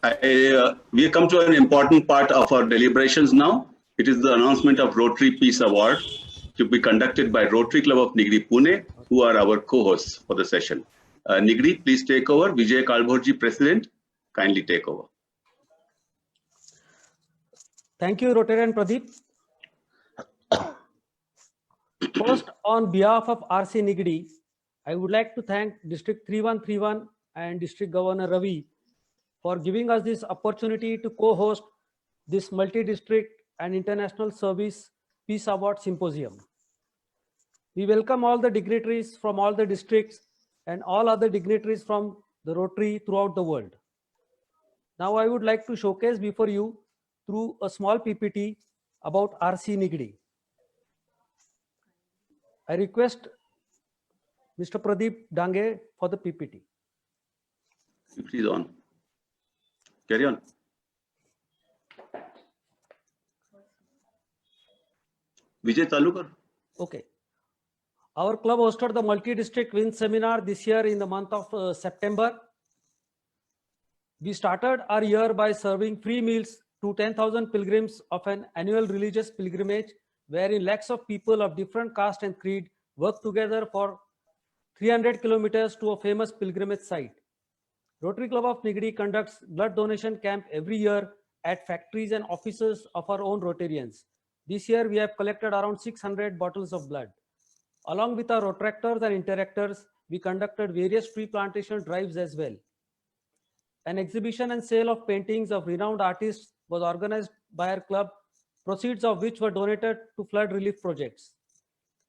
We come to an important part of our deliberations now. It is the announcement of Rotary Peace Award to be conducted by Rotary Club of Nigri, Pune, who are our co-hosts for the session. Nigri, please take over. Vijay Kalbhorji, President, kindly take over. Thank you, Rotarian Pradeep. First, on behalf of RC Nigri, I would like to thank District 3131 and District Governor Ravi for giving us this opportunity to co-host this multi-district and international service Peace Award Symposium. We welcome all the dignitaries from all the districts and all other dignitaries from the Rotary throughout the world. Now I would like to showcase before you through a small PPT about RC Nigri. I request Mr. Pradeep Dange for the PPT. Please on. Carry on. Vijay Talukar. Okay. Our club hosted the multi-district WIN seminar this year in the month of September. We started our year by serving free meals to 10,000 pilgrims of an annual religious pilgrimage, wherein lakhs of people of different caste and creed work together for 300 kilometers to a famous pilgrimage site. Rotary Club of Nigri conducts blood donation camp every year at factories and offices of our own Rotarians. This year we have collected around 600 bottles of blood. Along with our Rotractors and Interactors, we conducted various tree plantation drives as well. An exhibition and sale of paintings of renowned artists was organized by our club, proceeds of which were donated to flood relief projects.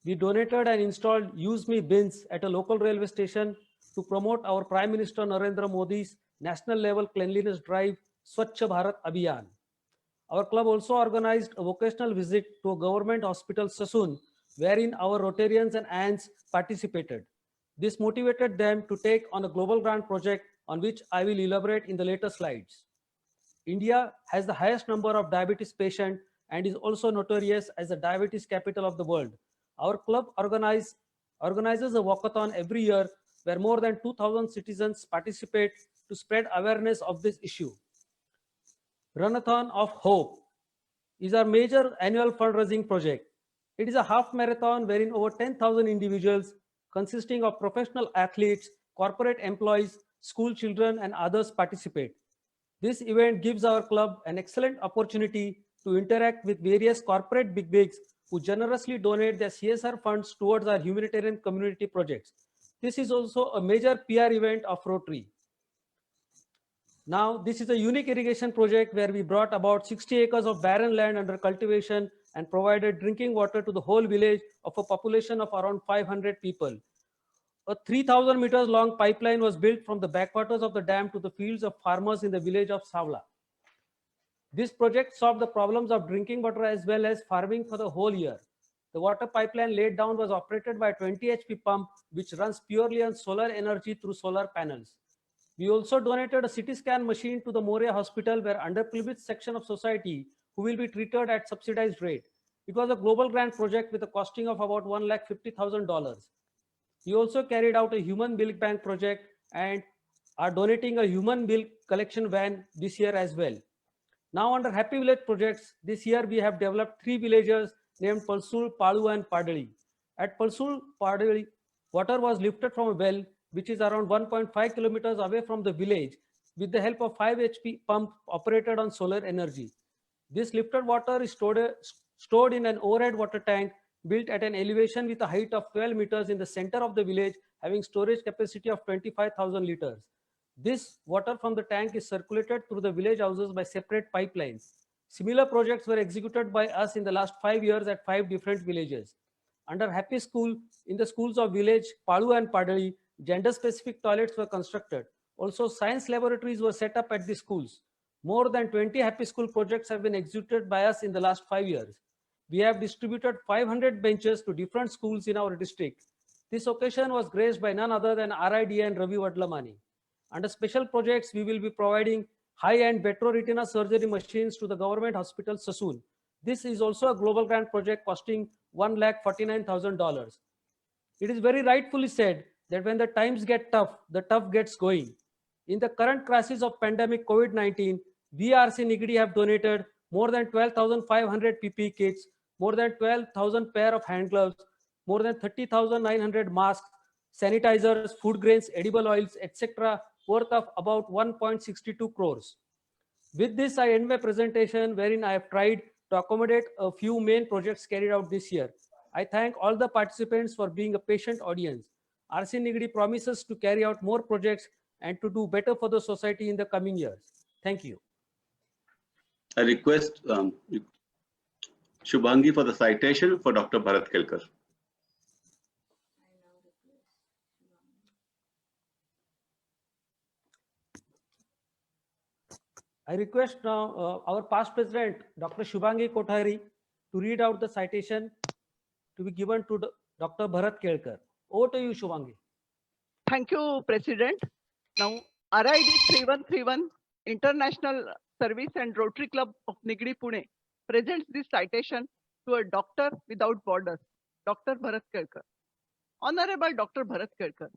We donated and installed Use Me bins at a local railway station to promote our Prime Minister Narendra Modi's national level cleanliness drive, Swachh Bharat Abhiyan. Our club also organized a vocational visit to a government hospital, Sassoon, wherein our Rotarians and ants participated. This motivated them to take on a global grant project on which I will elaborate in the later slides. India has the highest number of diabetes patients and is also notorious as the diabetes capital of the world. Our club organizes a walkathon every year where more than 2,000 citizens participate to spread awareness of this issue. Runathon of Hope is our major annual fundraising project. It is a half marathon wherein over 10,000 individuals consisting of professional athletes, corporate employees, school children and others participate. This event gives our club an excellent opportunity to interact with various corporate bigwigs who generously donate their CSR funds towards our humanitarian community projects. This is also a major PR event of Rotary. Now, this is a unique irrigation project where we brought about 60 acres of barren land under cultivation and provided drinking water to the whole village of a population of around 500 people. A 3,000 meters long pipeline was built from the backwaters of the dam to the fields of farmers in the village of Savla. This project solved the problems of drinking water as well as farming for the whole year. The water pipeline laid down was operated by a 20 HP pump which runs purely on solar energy through solar panels. We also donated a CT scan machine to the Moria Hospital where underprivileged section of society who will be treated at subsidized rate. It was a global grant project with a costing of about $150,000. We also carried out a human milk bank project and are donating a human milk collection van this year as well. Now under Happy Village projects, this year we have developed 3 villages named Palsul, Palu and Padali. At Palsul, Padali, water was lifted from a well which is around 1.5 kilometers away from the village with the help of 5 HP pump operated on solar energy. This lifted water is stored in an overhead water tank built at an elevation with a height of 12 meters in the center of the village, having storage capacity of 25,000 liters. This water from the tank is circulated through the village houses by separate pipelines. Similar projects were executed by us in the last 5 years at 5 different villages. Under Happy School, in the schools of village Palu and Padali, gender-specific toilets were constructed. Also, science laboratories were set up at the schools. More than 20 Happy School projects have been executed by us in the last 5 years. We have distributed 500 benches to different schools in our district. This occasion was graced by none other than RIDA and Ravi Vadlamani. Under special projects, we will be providing high-end retina surgery machines to the government hospital Sassoon. This is also a global grant project costing $149,000. It is very rightfully said that when the times get tough, the tough gets going. In the current crisis of pandemic COVID-19, we RC Nigri have donated more than 12,500 PPE kits, more than 12,000 pair of hand gloves, more than 30,900 masks, sanitizers, food grains, edible oils, etc., worth of about 1.62 crores. With this, I end my presentation, wherein I have tried to accommodate a few main projects carried out this year. I thank all the participants for being a patient audience. RC Nigri promises to carry out more projects and to do better for the society in the coming years. Thank you. I request Shubhangi for the citation for Dr. Bharat Kelkar. I request now our past president, Dr. Shubhangi Kothari, to read out the citation to be given to Dr. Bharat Kelkar. Over to you, Shubhangi. Thank you, President. Now, RID 3131 International Service and Rotary Club of Nigri, Pune presents this citation to a doctor without borders, Dr. Bharat Kelkar. Honorable Dr. Bharat Kelkar,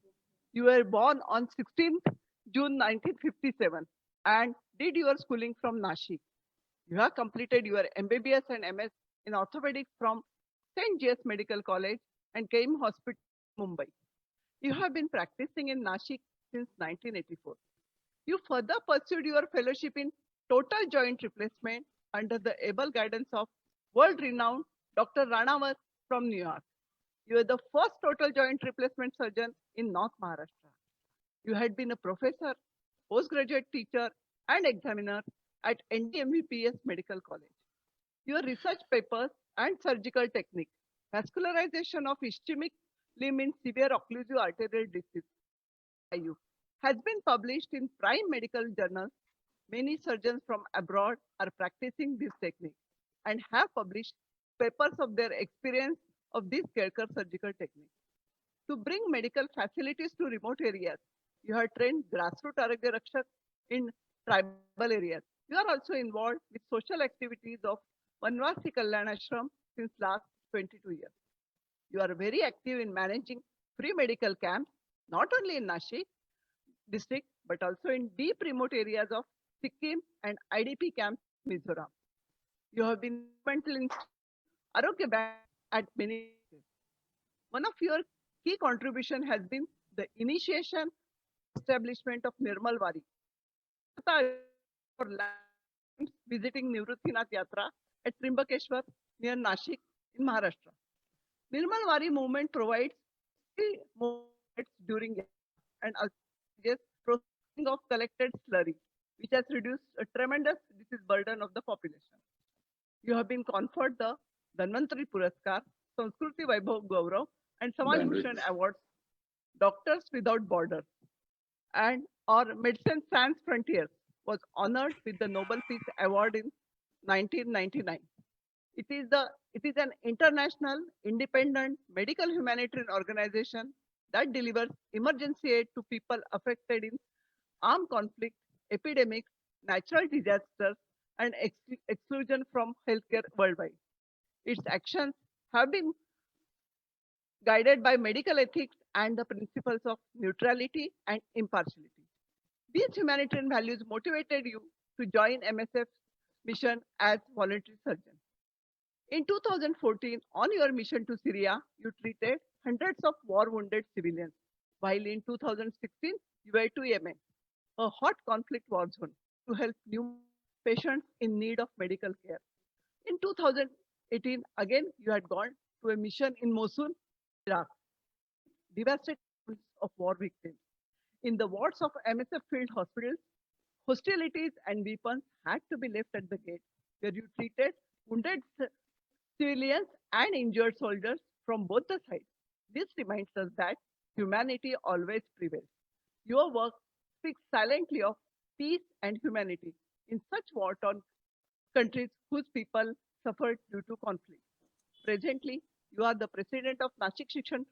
you were born on 16th June 1957 and did your schooling from Nashik. You have completed your MBBS and MS in orthopedics from St. J.S. Medical College and KIM Hospital, Mumbai. You have been practicing in Nashik since 1984. You further pursued your fellowship in total joint replacement under the able guidance of world-renowned Dr. Ranawat from New York. You are the first total joint replacement surgeon in North Maharashtra. You had been a professor, postgraduate teacher, and examiner at NDMVPS Medical College. Your research papers and surgical technique, vascularization of ischemic limb in severe occlusive arterial disease, IU, has been published in prime medical journals. Many surgeons from abroad are practicing this technique and have published papers of their experience of this Kelkar surgical technique. To bring medical facilities to remote areas, you have trained grassroots Arogya Rakshak in tribal areas. You are also involved with social activities of Vanvasi Kalyan Ashram since last 22 years. You are very active in managing free medical camps, not only in Nashik district, but also in deep remote areas of Sikkim and IDP camps, Mizoram. You have been instrumental in Arogya Bank at many places. One of your key contribution has been the initiation establishment of Nirmal Wari. Visiting Nivruttinath Yatra at Trimbakeshwar near Nashik in Maharashtra. Nirmal Wari movement provides moments during and processing of collected slurry, which has reduced a tremendous disease burden of the population. You have been conferred the Dhanvantari Puraskar, Sanskriti Vaibhav Gaurav, and Samaj Bhushan Awards, Doctors Without Borders, and our Medicine Sans Frontiers was honored with the Nobel Peace Award in 1999. It is an international, independent medical humanitarian organization that delivers emergency aid to people affected in armed conflict, epidemics, natural disasters, and exclusion from healthcare worldwide. Its actions have been guided by medical ethics and the principles of neutrality and impartiality. These humanitarian values motivated you to join MSF's mission as voluntary surgeon. In 2014, on your mission to Syria, you treated hundreds of war-wounded civilians, while in 2016, you were to Yemen, a hot conflict war zone, to help new patients in need of medical care. In 2018, again, you had gone to a mission in Mosul, Iraq, devastated of war victims. In the wards of MSF field hospitals, hostilities and weapons had to be left at the gate, where you treated wounded civilians and injured soldiers from both the sides. This reminds us that humanity always prevails. Your work speaks silently of peace and humanity in such war-torn countries whose people suffered due to conflict. Presently, you are the president of Nashik Shikshan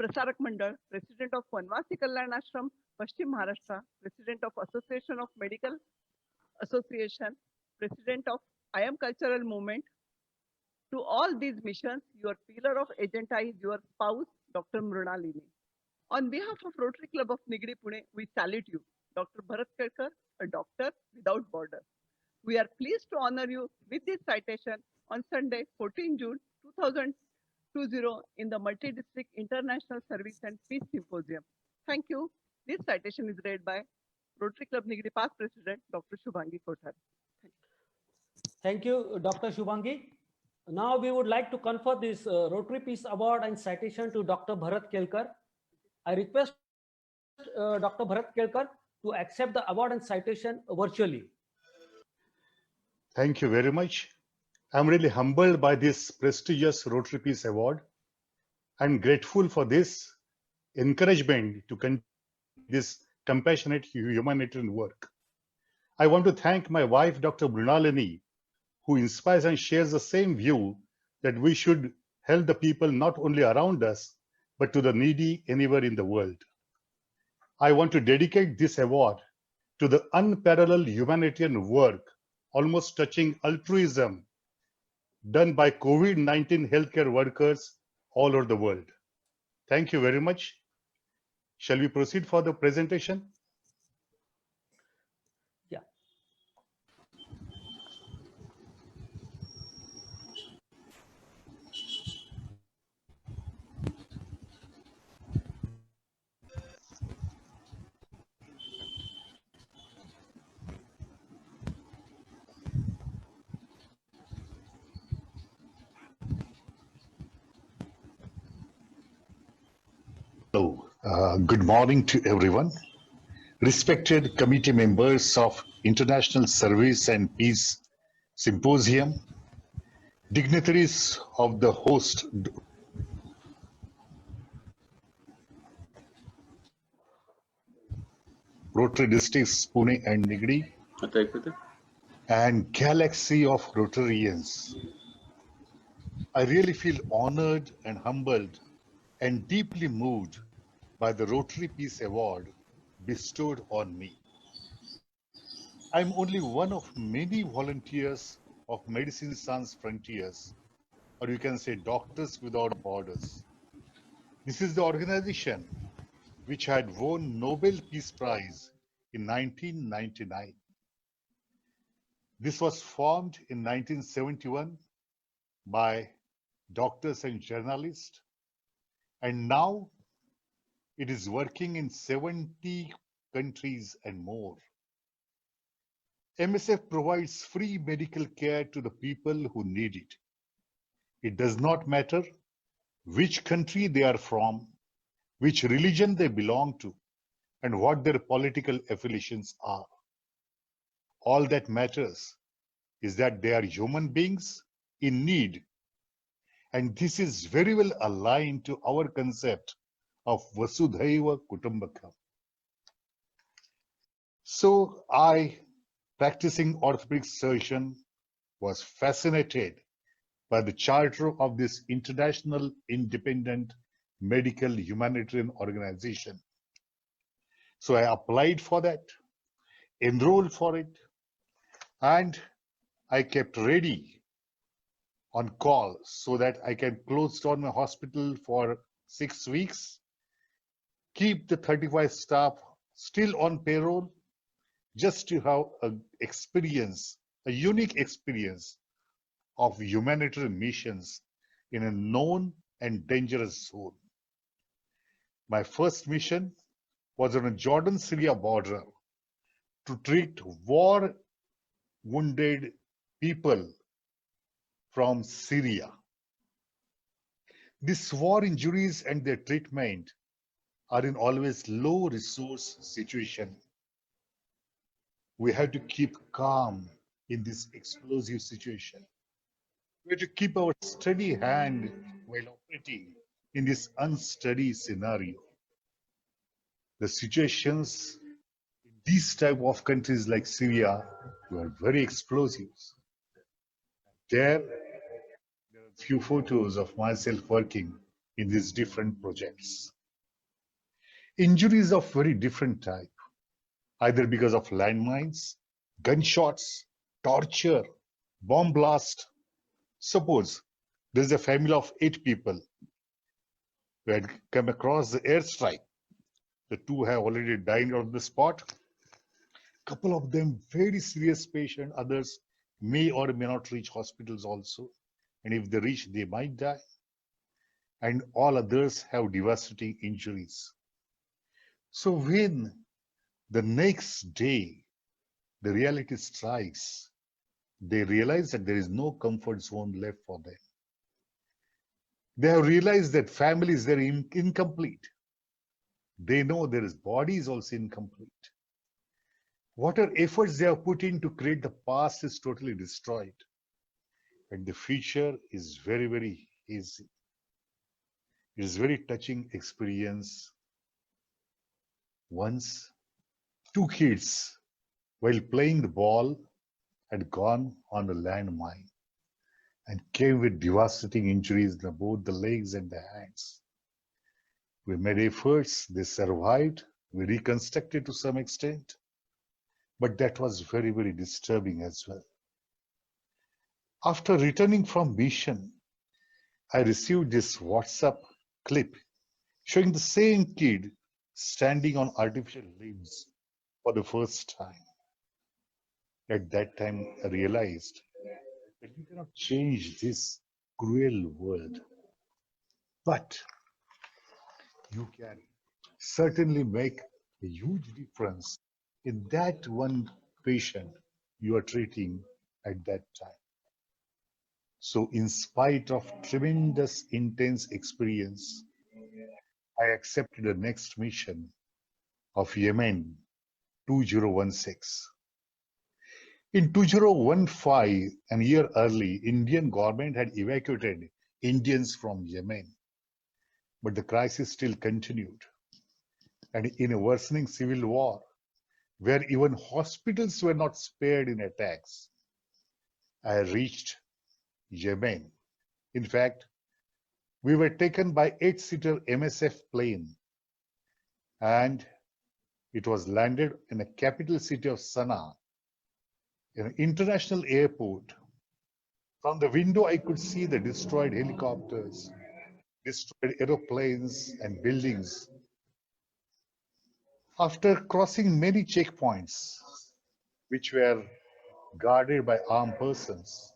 Prasarak Mandal, president of Vanvasi Kalyan Ashram, Paschim Maharashtra, president of Association of Medical Association, president of I Am Cultural Movement. To all these missions, your pillar of agenda is your spouse, Dr. Mrunalini. On behalf of Rotary Club of Nigri, Pune, we salute you. Dr. Bharat Kelkar, a doctor without borders. We are pleased to honor you with this citation on Sunday, 14 June 2020 in the Multi-District International Service and Peace Symposium. Thank you. This citation is read by Rotary Club Nigri past President, Dr. Shubhangi Kothari. Thank you, Dr. Shubhangi. Now we would like to confer this Rotary Peace Award and citation to Dr. Bharat Kelkar. I request Dr. Bharat Kelkar to accept the award and citation virtually. Thank you very much. I'm really humbled by this prestigious Rotary Peace Award. I'm grateful for this encouragement to continue this compassionate humanitarian work. I want to thank my wife, Dr. Brunalini, who inspires and shares the same view that we should help the people not only around us, but to the needy anywhere in the world. I want to dedicate this award to the unparalleled humanitarian work, almost touching altruism, done by COVID-19 healthcare workers all over the world. Thank you very much. Shall we proceed for the presentation? Yeah. Hello, good morning to everyone. Respected committee members of International Service and Peace Symposium, dignitaries of the host Rotary districts Pune and Nigri, and galaxy of Rotarians. I really feel honored and humbled and deeply moved by the Rotary Peace Award bestowed on me. I'm only one of many volunteers of Medicine Sans Frontiers, or you can say Doctors Without Borders. This is the organization which had won Nobel Peace Prize in 1999. This was formed in 1971 by doctors and journalists, and now it is working in 70 countries and more. MSF provides free medical care to the people who need it. It does not matter which country they are from, which religion they belong to, and what their political affiliations are. All that matters is that they are human beings in need. And this is very well aligned to our concept of Vasudhaiva Kutumbakam. So I, practicing orthopedic surgeon, was fascinated by the charter of this international independent medical humanitarian organization. So I applied for that, enrolled for it, and I kept ready on call so that I can close down my hospital for 6 weeks, keep the 35 staff still on payroll, just to have an experience, a unique experience of humanitarian missions in a known and dangerous zone. My first mission was on a Jordan-Syria border to treat war-wounded people from Syria. These war injuries and their treatment are in always low resource situation. We have to keep calm in this explosive situation. We have to keep our steady hand while operating in this unsteady scenario. The situations in these type of countries like Syria were very explosive. There are a few photos of myself working in these different projects. Injuries of very different type, either because of landmines, gunshots, torture, bomb blast. Suppose there is a family of 8 people who had come across the airstrike. The 2 have already died on the spot, Couple of them very serious patient, others may or may not reach hospitals also. And if they reach, they might die. And all others have devastating injuries. So when the next day the reality strikes, they realize that there is no comfort zone left for them. They have realized that family is very incomplete. They know their body is also incomplete. Whatever efforts they have put in to create the past is totally destroyed. And the future is very, very easy. It is very touching experience. Once, two kids, while playing the ball, had gone on a landmine and came with devastating injuries in both the legs and the hands. We made efforts, they survived, we reconstructed to some extent, but that was very, very disturbing as well. After returning from mission, I received this WhatsApp clip showing the same kid standing on artificial limbs for the first time. At that time, I realized that you cannot change this cruel world, but you can certainly make a huge difference in that one patient you are treating at that time. So in spite of tremendous intense experience, I accepted the next mission of Yemen 2016. In 2015, a year early, Indian government had evacuated Indians from Yemen, but the crisis still continued. And in a worsening civil war, where even hospitals were not spared in attacks, I reached Yemen. In fact, we were taken by 8-seater MSF plane, and it was landed in the capital city of Sana'a, an international airport. From the window, I could see the destroyed helicopters, destroyed aeroplanes and buildings. After crossing many checkpoints, which were guarded by armed persons,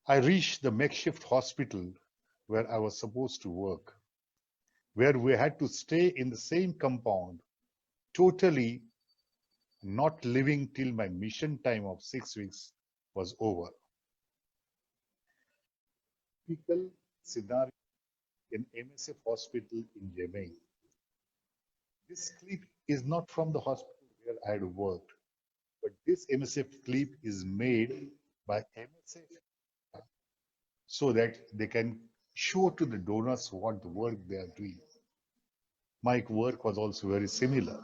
I reached the makeshift hospital where I was supposed to work, where we had to stay in the same compound, totally not living till my mission time of 6 weeks was over. Typical scenario in MSF hospital in Yemen. This clip is not from the hospital where I had worked, but this MSF clip is made by MSF so that they can show to the donors what the work they are doing. My work was also very similar.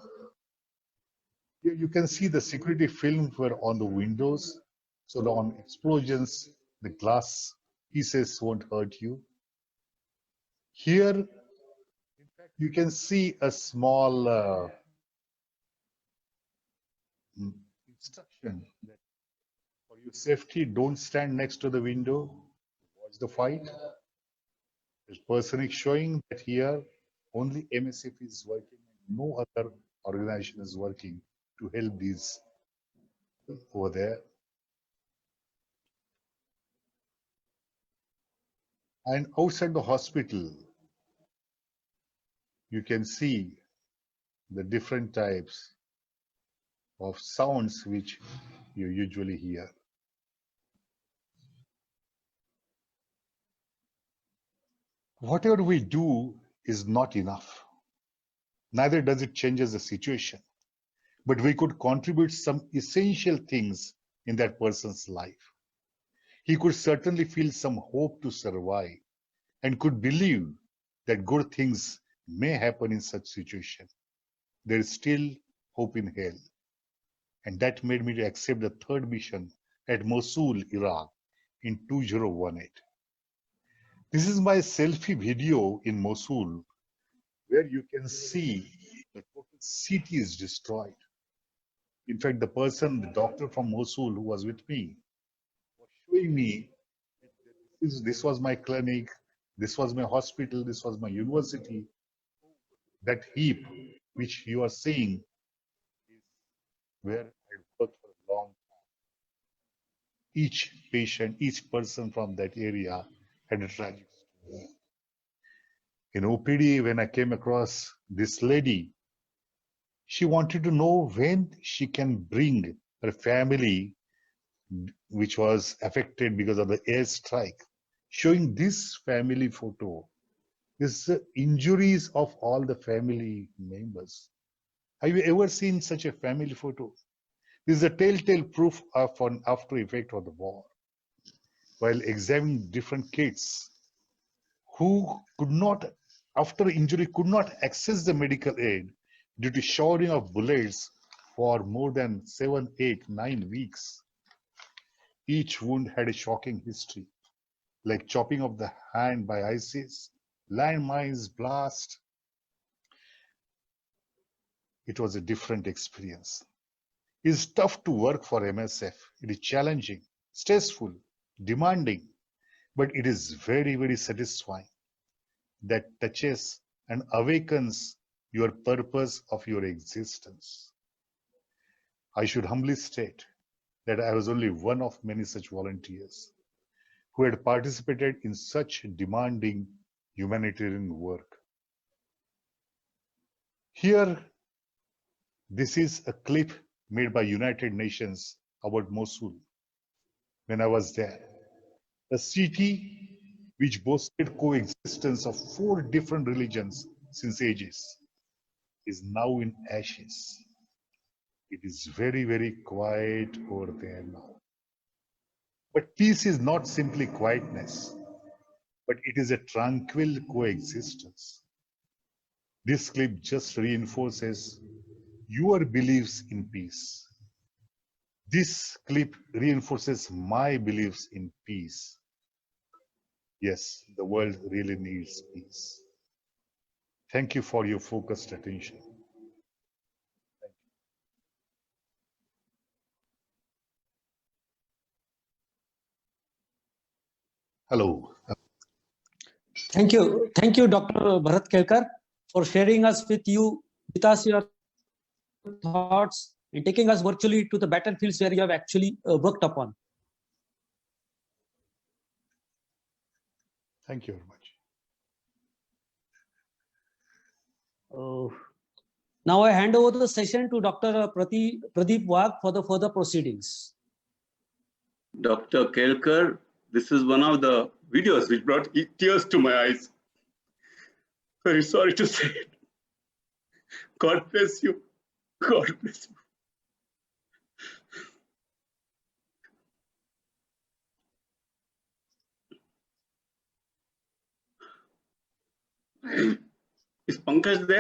Here you can see the security films were on the windows, so that on explosions, the glass pieces won't hurt you. Here, in fact, you can see a small instruction that for your safety, don't stand next to the window, watch the fight. This person is showing that here only MSF is working, no other organization is working to help these over there. And outside the hospital, you can see the different types of sounds which you usually hear. Whatever we do is not enough. Neither does it change the situation. But we could contribute some essential things in that person's life. He could certainly feel some hope to survive and could believe that good things may happen in such situation. There is still hope in hell. And that made me to accept the third mission at Mosul, Iraq in 2018. This is my selfie video in Mosul, where you can see the total city is destroyed. In fact, the doctor from Mosul who was with me, was showing me this was my clinic, this was my hospital, this was my university. That heap which you are seeing is where I worked for a long time. Each patient, each person from that area had a tragic story. In OPD, when I came across this lady, she wanted to know when she can bring her family, which was affected because of the airstrike, showing this family photo. This is the injuries of all the family members. Have you ever seen such a family photo? This is a telltale proof of an after effect of the war. While examining different kids who could not, after injury, could not access the medical aid due to showering of bullets for more than 7, 8, 9 weeks. Each wound had a shocking history, like chopping of the hand by ISIS, landmines, blast. It was a different experience. It is tough to work for MSF. It is challenging, stressful, demanding, but it is very, very satisfying. That touches and awakens your purpose of your existence. I should humbly state that I was only one of many such volunteers who had participated in such demanding humanitarian work. Here, this is a clip made by United Nations about Mosul. When I was there, a city which boasted coexistence of 4 different religions since ages is now in ashes. It is very, very quiet over there now. But peace is not simply quietness, but it is a tranquil coexistence. This clip just reinforces your beliefs in peace. This clip reinforces my beliefs in peace. Yes, the world really needs peace. Thank you for your focused attention. Hello. Thank you. Thank you, Dr. Bharat Kelkar, for sharing with us your thoughts and taking us virtually to the battlefields where you have actually worked upon. Thank you very much. Now I hand over the session to Dr. Pradeep Wagh for the further proceedings. Dr. Kelkar, this is one of the videos which brought tears to my eyes. Very sorry to say it. God bless you. God bless you. Is Pankaj there?